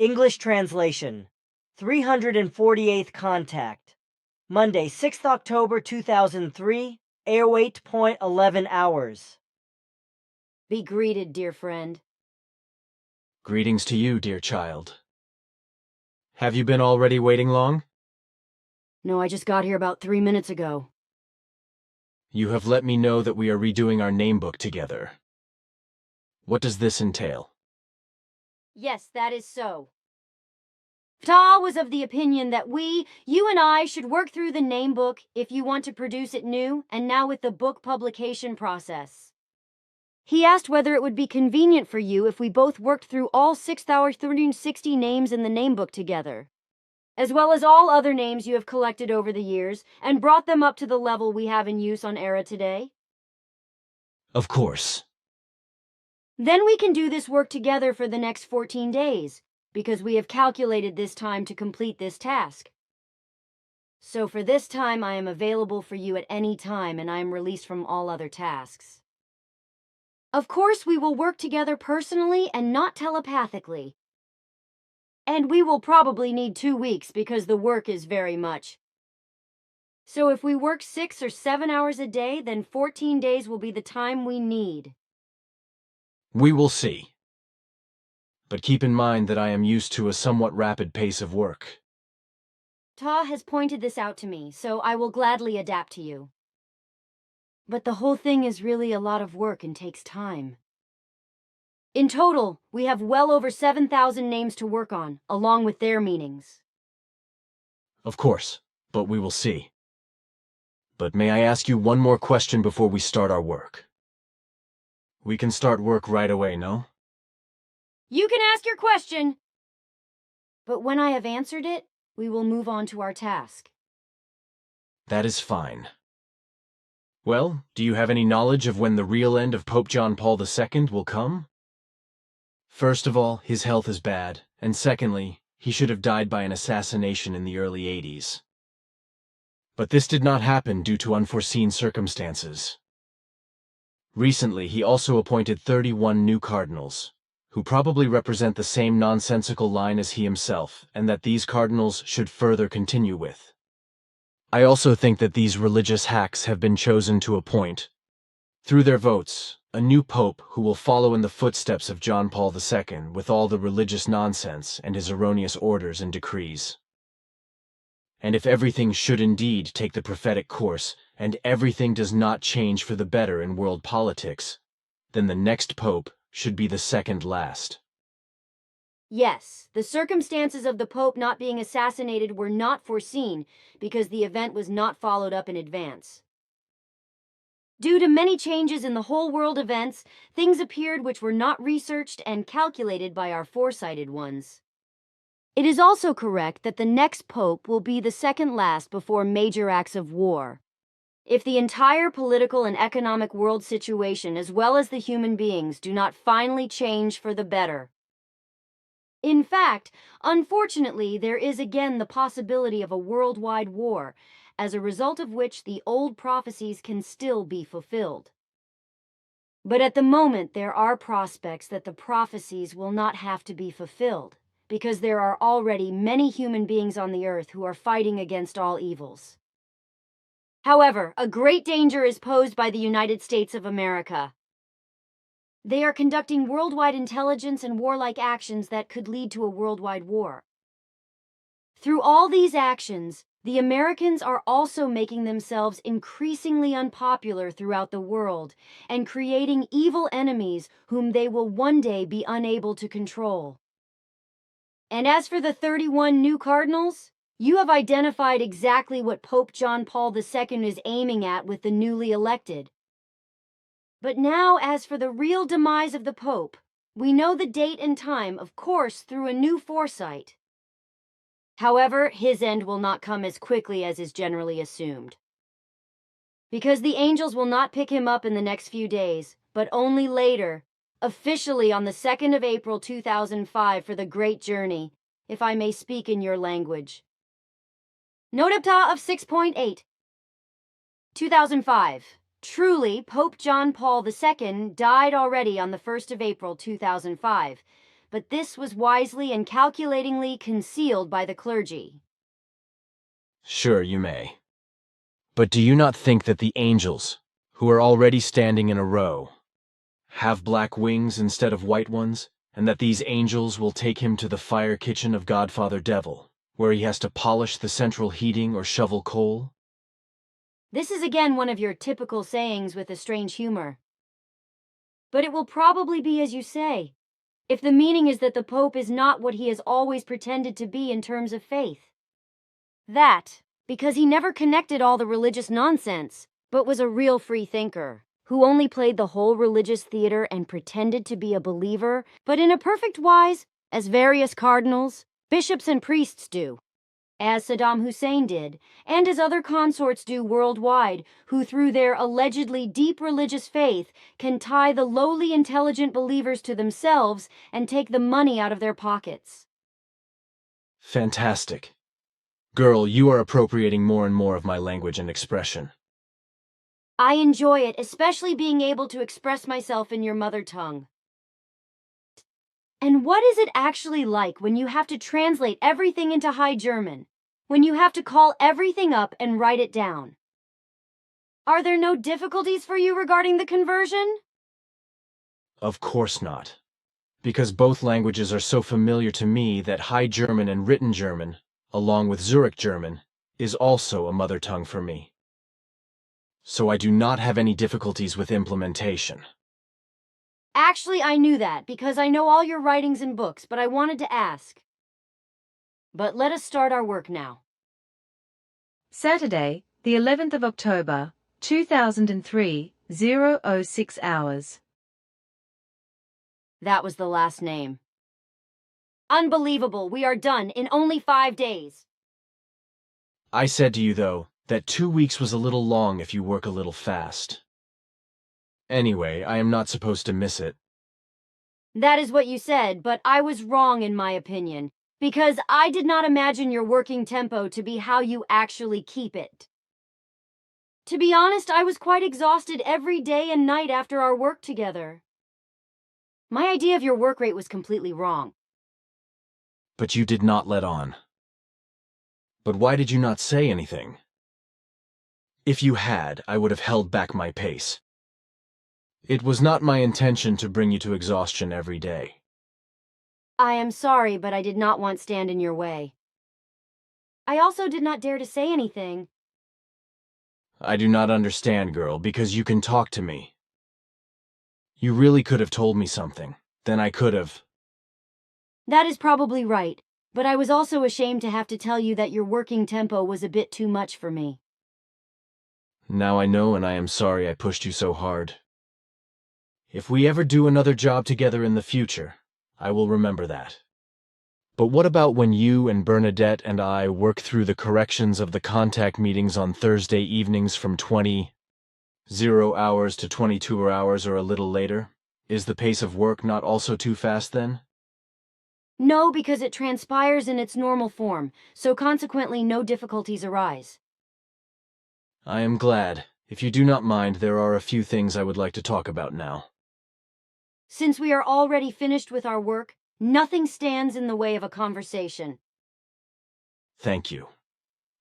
English translation. 348th contact. Monday, 6th October 2003. Airweight point 11 hours. Be greeted, dear friend. Greetings to you, dear child. Have you been already waiting long? No, I just got here about 3 minutes ago. You have let me know that we are redoing our name book together. What does this entail? Yes, that is so. Ptah was of the opinion that you and I, should work through the name book if you want to produce it new, and now with the book publication process. He asked whether it would be convenient for you if we both worked through all 6,360 names in the name book together, as well as all other names you have collected over the years, and brought them up to the level we have in use on Era today. Of course. Then we can do this work together for the next 14 days, because we have calculated this time to complete this task. So for this time, I am available for you at any time, and I am released from all other tasks. Of course, we will work together personally and not telepathically. And we will probably need 2 weeks because the work is very much. So if we work 6 or 7 hours a day, then 14 days will be the time we need. We will see. But keep in mind that I am used to a somewhat rapid pace of work. Ptah has pointed this out to me, so I will gladly adapt to you. But the whole thing is really a lot of work and takes time. In total, we have well over 7,000 names to work on, along with their meanings. Of course, but we will see. But may I ask you one more question before we start our work? We can start work right away, no? You can ask your question! But when I have answered it, we will move on to our task. That is fine. Well, do you have any knowledge of when the real end of Pope John Paul II will come? First of all, his health is bad, and secondly, he should have died by an assassination in the early 80s. But this did not happen due to unforeseen circumstances. Recently, he also appointed 31 new cardinals, who probably represent the same nonsensical line as he himself, and that these cardinals should further continue with. I also think that these religious hacks have been chosen to appoint, through their votes, a new pope who will follow in the footsteps of John Paul II with all the religious nonsense and his erroneous orders and decrees. And if everything should indeed take the prophetic course, and everything does not change for the better in world politics, then the next pope should be the second last. Yes, the circumstances of the Pope not being assassinated were not foreseen because the event was not followed up in advance. Due to many changes in the whole world events, things appeared which were not researched and calculated by our foresighted ones. It is also correct that the next Pope will be the second last before major acts of war. If the entire political and economic world situation, as well as the human beings, do not finally change for the better. In fact, unfortunately, there is again the possibility of a worldwide war, as a result of which the old prophecies can still be fulfilled. But at the moment, there are prospects that the prophecies will not have to be fulfilled, because there are already many human beings on the earth who are fighting against all evils. However, a great danger is posed by the United States of America. They are conducting worldwide intelligence and warlike actions that could lead to a worldwide war. Through all these actions, the Americans are also making themselves increasingly unpopular throughout the world and creating evil enemies whom they will one day be unable to control. And as for the 31 new cardinals, you have identified exactly what Pope John Paul II is aiming at with the newly elected. But now, as for the real demise of the Pope, we know the date and time, of course, through a new foresight. However, his end will not come as quickly as is generally assumed. Because the angels will not pick him up in the next few days, but only later, officially on the 2nd of April 2005 for the Great Journey, if I may speak in your language. Notapta of 6.8 2005. Truly, Pope John Paul II died already on the 1st of April 2005, but this was wisely and calculatingly concealed by the clergy. Sure, you may. But do you not think that the angels, who are already standing in a row, have black wings instead of white ones, and that these angels will take him to the fire kitchen of Godfather Devil, where he has to polish the central heating or shovel coal? This is again one of your typical sayings with a strange humor. But it will probably be as you say, if the meaning is that the Pope is not what he has always pretended to be in terms of faith. That, because he never connected all the religious nonsense, but was a real free thinker, who only played the whole religious theater and pretended to be a believer, but in a perfect wise, as various cardinals, bishops, and priests do, as Saddam Hussein did, and as other consorts do worldwide, who through their allegedly deep religious faith can tie the lowly intelligent believers to themselves and take the money out of their pockets. Fantastic. Girl, you are appropriating more and more of my language and expression. I enjoy it, especially being able to express myself in your mother tongue. And what is it actually like when you have to translate everything into High German? When you have to call everything up and write it down? Are there no difficulties for you regarding the conversion? Of course not. Because both languages are so familiar to me that High German and Written German, along with Zurich German, is also a mother tongue for me. So I do not have any difficulties with implementation. Actually, I knew that because I know all your writings and books, but I wanted to ask. But let us start our work now. Saturday, the 11th of October, 2003, 0:06 hours. That was the last name. Unbelievable, we are done in only 5 days. I said to you, though, that 2 weeks was a little long if you work a little fast. Anyway, I am not supposed to miss it. That is what you said, but I was wrong in my opinion, because I did not imagine your working tempo to be how you actually keep it. To be honest, I was quite exhausted every day and night after our work together. My idea of your work rate was completely wrong. But you did not let on. But why did you not say anything? If you had, I would have held back my pace. It was not my intention to bring you to exhaustion every day. I am sorry, but I did not want to stand in your way. I also did not dare to say anything. I do not understand, girl, because you can talk to me. You really could have told me something. Then I could have. That is probably right, but I was also ashamed to have to tell you that your working tempo was a bit too much for me. Now I know, and I am sorry I pushed you so hard. If we ever do another job together in the future, I will remember that. But what about when you and Bernadette and I work through the corrections of the contact meetings on Thursday evenings from 20 hours to 22 hours or a little later? Is the pace of work not also too fast then? No, because it transpires in its normal form, so consequently no difficulties arise. I am glad. If you do not mind, there are a few things I would like to talk about now. Since we are already finished with our work, nothing stands in the way of a conversation. Thank you.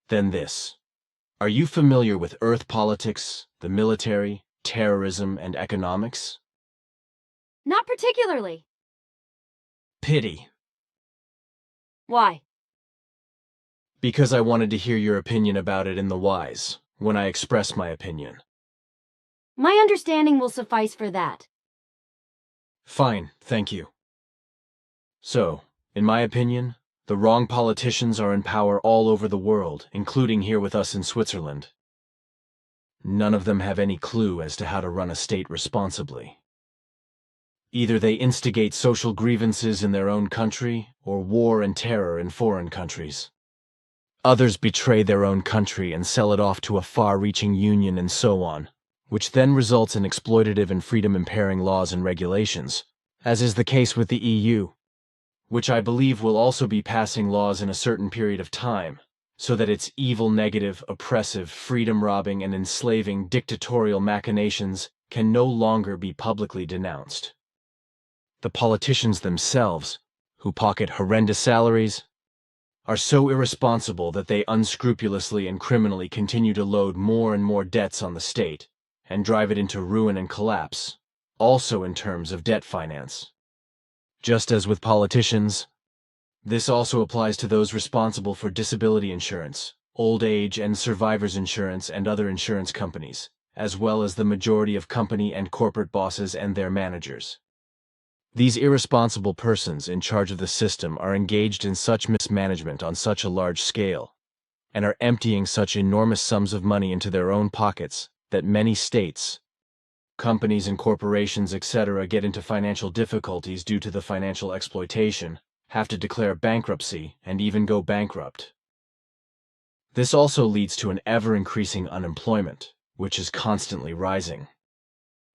Then this. Are you familiar with Earth politics, the military, terrorism, and economics? Not particularly. Pity. Why? Because I wanted to hear your opinion about it in the wise, when I express my opinion. My understanding will suffice for that. Fine, thank you. So, in my opinion, the wrong politicians are in power all over the world, including here with us in Switzerland. None of them have any clue as to how to run a state responsibly. Either they instigate social grievances in their own country, or war and terror in foreign countries. Others betray their own country and sell it off to a far-reaching union and so on, which then results in exploitative and freedom-impairing laws and regulations, as is the case with the EU, which I believe will also be passing laws in a certain period of time, so that its evil, negative, oppressive, freedom-robbing, and enslaving dictatorial machinations can no longer be publicly denounced. The politicians themselves who pocket horrendous salaries, are so irresponsible that they unscrupulously and criminally continue to load more and more debts on the state and drive it into ruin and collapse, also in terms of debt finance. Just as with politicians, this also applies to those responsible for disability insurance, old age and survivors insurance and other insurance companies, as well as the majority of company and corporate bosses and their managers. These irresponsible persons in charge of the system are engaged in such mismanagement on such a large scale, and are emptying such enormous sums of money into their own pockets that many states, companies and corporations, etc., get into financial difficulties due to the financial exploitation, have to declare bankruptcy, and even go bankrupt. This also leads to an ever-increasing unemployment, which is constantly rising.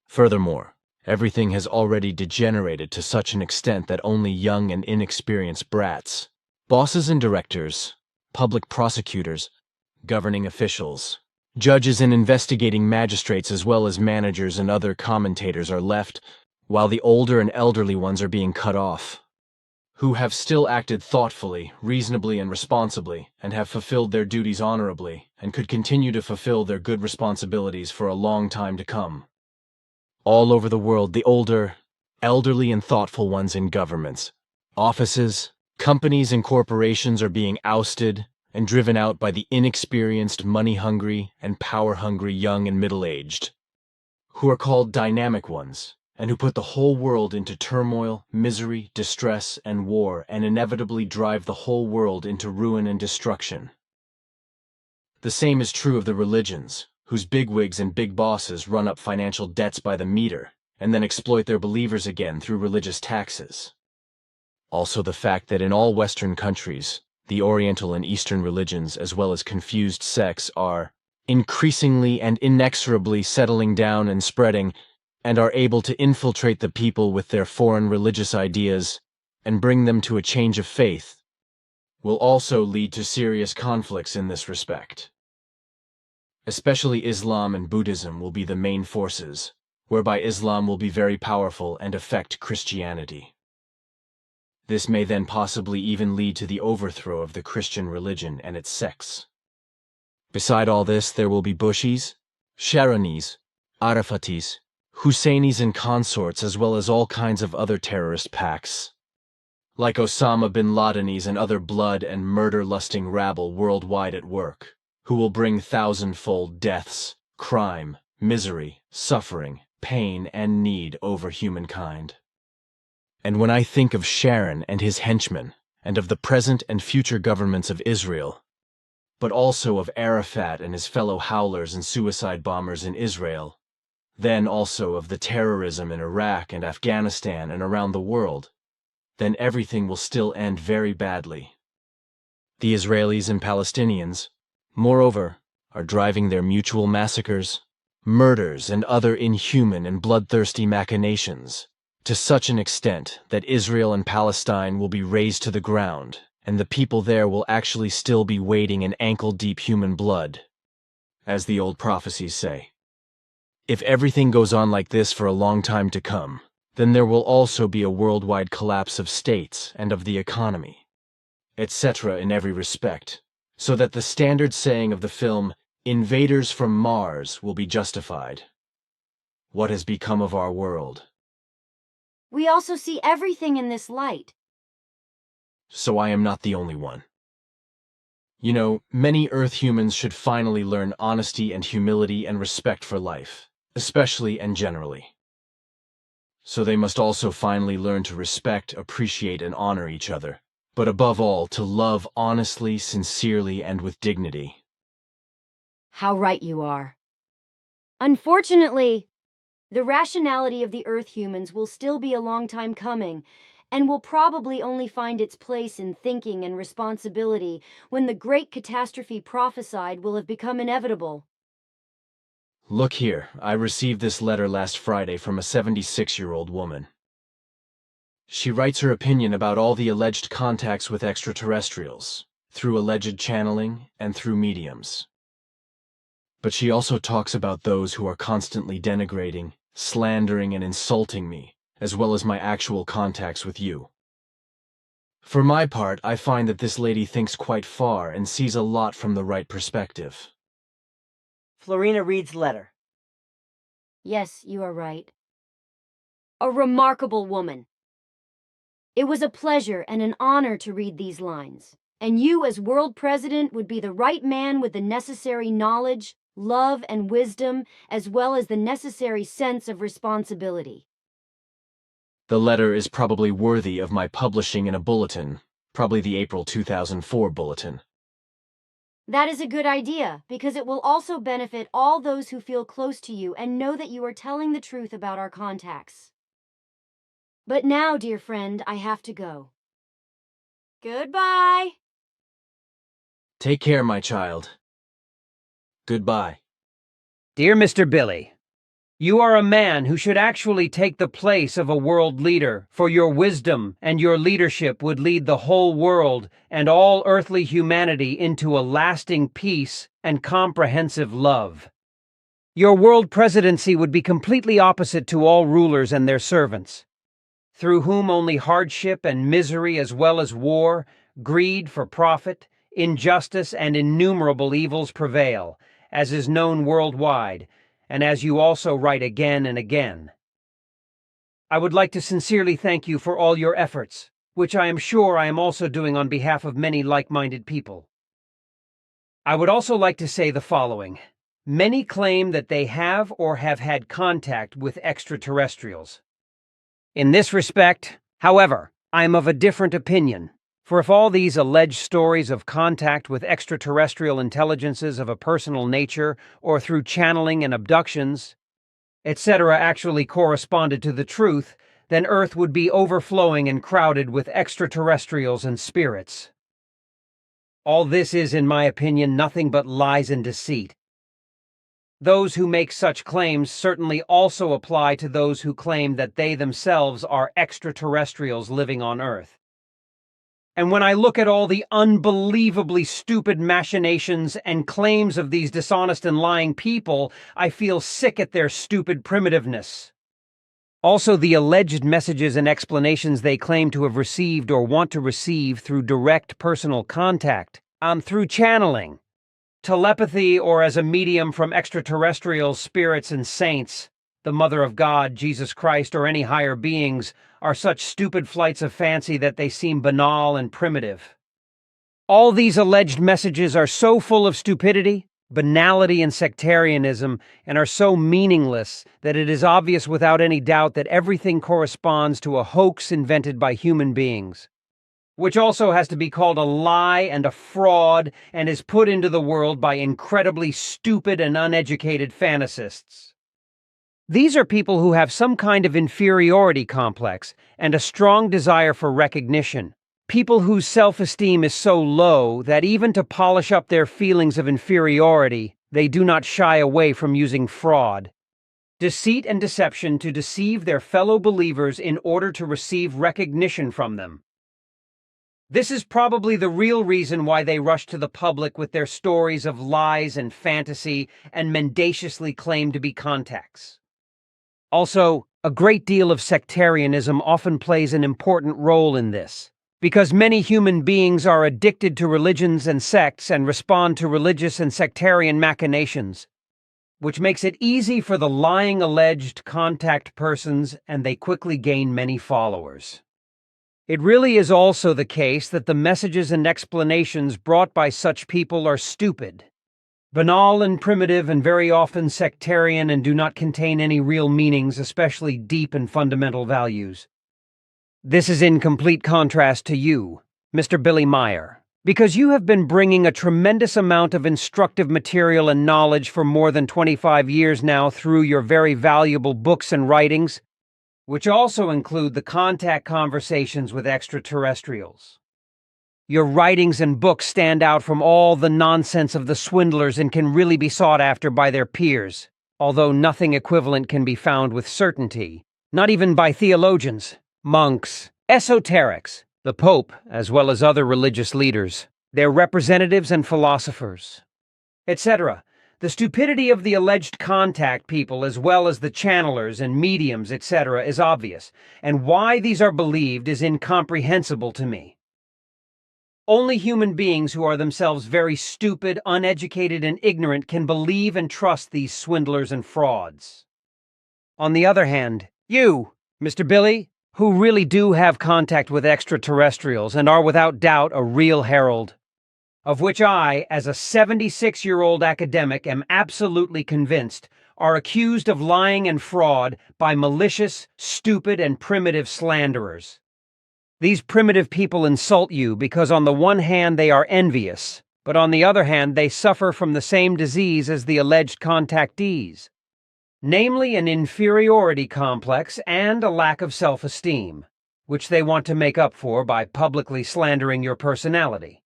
Furthermore, everything has already degenerated to such an extent that only young and inexperienced brats, bosses and directors, public prosecutors, governing officials, judges and investigating magistrates as well as managers and other commentators are left, while the older and elderly ones are being cut off, who have still acted thoughtfully, reasonably and responsibly, and have fulfilled their duties honorably, and could continue to fulfill their good responsibilities for a long time to come. All over the world, the older, elderly and thoughtful ones in governments, offices, companies and corporations are being ousted and driven out by the inexperienced, money-hungry and power-hungry young and middle-aged, who are called dynamic ones, and who put the whole world into turmoil, misery, distress, and war, and inevitably drive the whole world into ruin and destruction. The same is true of the religions, whose bigwigs and big bosses run up financial debts by the meter, and then exploit their believers again through religious taxes. Also the fact that in all Western countries, the Oriental and Eastern religions as well as confused sects are increasingly and inexorably settling down and spreading, and are able to infiltrate the people with their foreign religious ideas and bring them to a change of faith, will also lead to serious conflicts in this respect. Especially Islam and Buddhism will be the main forces, whereby Islam will be very powerful and affect Christianity. This may then possibly even lead to the overthrow of the Christian religion and its sects. Beside all this, there will be Bushis, Sharanis, Arafatis, Husseinis and consorts, as well as all kinds of other terrorist pacts, like Osama bin Ladenis and other blood and murder-lusting rabble worldwide at work, who will bring thousand-fold deaths, crime, misery, suffering, pain, and need over humankind. And when I think of Sharon and his henchmen, and of the present and future governments of Israel, but also of Arafat and his fellow howlers and suicide bombers in Israel, then also of the terrorism in Iraq and Afghanistan and around the world, then everything will still end very badly. The Israelis and Palestinians, moreover, are driving their mutual massacres, murders, and other inhuman and bloodthirsty machinations to such an extent that Israel and Palestine will be razed to the ground, and the people there will actually still be wading in ankle-deep human blood, as the old prophecies say. If everything goes on like this for a long time to come, then there will also be a worldwide collapse of states and of the economy, etc. in every respect, so that the standard saying of the film, "Invaders from Mars," will be justified. What has become of our world? We also see everything in this light. So I am not the only one. You know, many Earth humans should finally learn honesty and humility and respect for life, especially and generally. So they must also finally learn to respect, appreciate, and honor each other, but above all, to love honestly, sincerely, and with dignity. How right you are. Unfortunately, the rationality of the Earth humans will still be a long time coming, and will probably only find its place in thinking and responsibility when the great catastrophe prophesied will have become inevitable. Look here, I received this letter last Friday from a 76-year-old woman. She writes her opinion about all the alleged contacts with extraterrestrials, through alleged channeling and through mediums. But she also talks about those who are constantly denigrating, slandering, and insulting me, as well as my actual contacts with you. For my part, I find that this lady thinks quite far and sees a lot from the right perspective. Florena reads letter. Yes, you are right. A remarkable woman. It was a pleasure and an honor to read these lines, and you as world president would be the right man with the necessary knowledge, love, and wisdom, as well as the necessary sense of responsibility. The letter is probably worthy of my publishing in a bulletin, probably the April 2004 bulletin. That is a good idea, because it will also benefit all those who feel close to you and know that you are telling the truth about our contacts. But now, dear friend, I have to go. Goodbye. Take care, my child. Goodbye. Dear Mr. Billy, you are a man who should actually take the place of a world leader, for your wisdom and your leadership would lead the whole world and all earthly humanity into a lasting peace and comprehensive love. Your world presidency would be completely opposite to all rulers and their servants, through whom only hardship and misery as well as war, greed for profit, injustice, and innumerable evils prevail, as is known worldwide, and as you also write again and again. I would like to sincerely thank you for all your efforts, which I am sure I am also doing on behalf of many like-minded people. I would also like to say the following. Many claim that they have or have had contact with extraterrestrials. In this respect, however, I am of a different opinion. For if all these alleged stories of contact with extraterrestrial intelligences of a personal nature, or through channeling and abductions, etc., actually corresponded to the truth, then Earth would be overflowing and crowded with extraterrestrials and spirits. All this is, in my opinion, nothing but lies and deceit. Those who make such claims certainly also apply to those who claim that they themselves are extraterrestrials living on Earth. And when I look at all the unbelievably stupid machinations and claims of these dishonest and lying people, I feel sick at their stupid primitiveness. Also, the alleged messages and explanations they claim to have received or want to receive through direct personal contact, through channeling, telepathy, or as a medium from extraterrestrial spirits and saints, the Mother of God, Jesus Christ, or any higher beings, are such stupid flights of fancy that they seem banal and primitive. All these alleged messages are so full of stupidity, banality, and sectarianism, and are so meaningless that it is obvious without any doubt that everything corresponds to a hoax invented by human beings, which also has to be called a lie and a fraud and is put into the world by incredibly stupid and uneducated fantasists. These are people who have some kind of inferiority complex and a strong desire for recognition. People whose self-esteem is so low that even to polish up their feelings of inferiority, they do not shy away from using fraud, deceit, and deception to deceive their fellow believers in order to receive recognition from them. This is probably the real reason why they rush to the public with their stories of lies and fantasy and mendaciously claim to be contacts. Also, a great deal of sectarianism often plays an important role in this, because many human beings are addicted to religions and sects and respond to religious and sectarian machinations, which makes it easy for the lying alleged contact persons, and they quickly gain many followers. It really is also the case that the messages and explanations brought by such people are stupid, banal and primitive, and very often sectarian, and do not contain any real meanings, especially deep and fundamental values. This is in complete contrast to you, Mr. Billy Meyer, because you have been bringing a tremendous amount of instructive material and knowledge for more than 25 years now through your very valuable books and writings, which also include the contact conversations with extraterrestrials. Your writings and books stand out from all the nonsense of the swindlers and can really be sought after by their peers, although nothing equivalent can be found with certainty, not even by theologians, monks, esoterics, the Pope, as well as other religious leaders, their representatives and philosophers, etc. The stupidity of the alleged contact people, as well as the channelers and mediums, etc., is obvious, and why these are believed is incomprehensible to me. Only human beings who are themselves very stupid, uneducated, and ignorant can believe and trust these swindlers and frauds. On the other hand, you, Mr. Billy, who really do have contact with extraterrestrials and are without doubt a real herald, of which I, as a 76-year-old academic, am absolutely convinced, are accused of lying and fraud by malicious, stupid, and primitive slanderers. These primitive people insult you because on the one hand they are envious, but on the other hand they suffer from the same disease as the alleged contactees, namely an inferiority complex and a lack of self-esteem, which they want to make up for by publicly slandering your personality.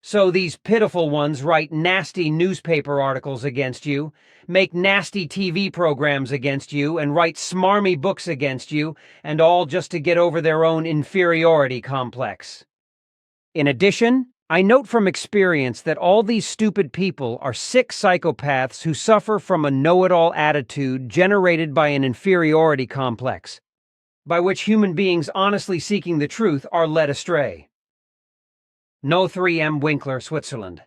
So these pitiful ones write nasty newspaper articles against you, make nasty TV programs against you, and write smarmy books against you, and all just to get over their own inferiority complex. In addition, I note from experience that all these stupid people are sick psychopaths who suffer from a know-it-all attitude generated by an inferiority complex, by which human beings honestly seeking the truth are led astray. No 3M Winkler, Switzerland.